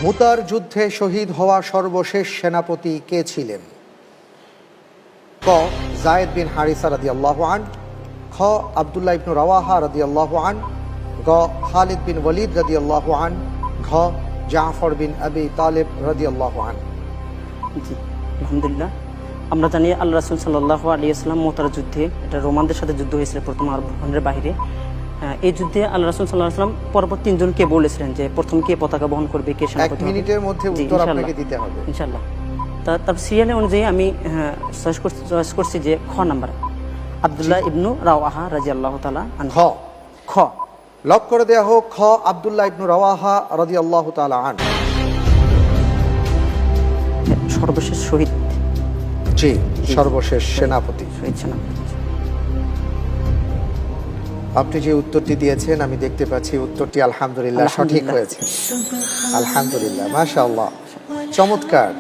মুতার যুদ্ধে শহীদ হওয়া সর্বশেষ সেনাপতি কে ছিলেন? ক যায়েদ বিন হারিসা রাদিয়াল্লাহু আন, খ আব্দুল্লাহ ইবনু রাওয়াহা রাদিয়াল্লাহু আন, গ খালিদ বিন ওয়ালিদ রাদিয়াল্লাহু আন, ঘ জাফর বিন আবি তালিব রাদিয়াল্লাহু আন। জি, আলহামদুলিল্লাহ। আমরা জানি আল্লাহ রাসূল সাল্লাল্লাহু আলাইহি ওয়াসাল্লাম মুতার যুদ্ধে, এটা রোমানদের সাথে যুদ্ধ হয়েছিল প্রথম আরব ভূখণ্ডের বাইরে। এই যুদ্ধে আল্লাহ রাসূল সাল্লাল্লাহু আলাইহি ওয়াসাল্লাম পরপর তিনজনকে বলেছিলেন যে প্রথম কে পতাকা বহন করবে, কে সেনাপতি হবে। 1 মিনিটের মধ্যে উত্তর আপনাকে দিতে হবে ইনশাআল্লাহ। তার সিরিয়ালে অনুযায়ী আমি চয়েস করছি যে খ নাম্বার, আব্দুল্লাহ ইবনু রাওয়াহা রাদিয়াল্লাহু তাআলা আনহু। খ লক করে দেয়া হোক। খ আব্দুল্লাহ ইবনু রাওয়াহা রাদিয়াল্লাহু তাআলা আন। সর্বশেষ শহীদ। জি, সর্বশেষ সেনাপতি। শহীদ সেনাপতি। আপনি যে উত্তরটি দিয়েছেন আমি দেখতে পাচ্ছি উত্তরটি আলহামদুলিল্লাহ সঠিক হয়েছে। আলহামদুলিল্লাহ, মাশাআল্লাহ, চমৎকার।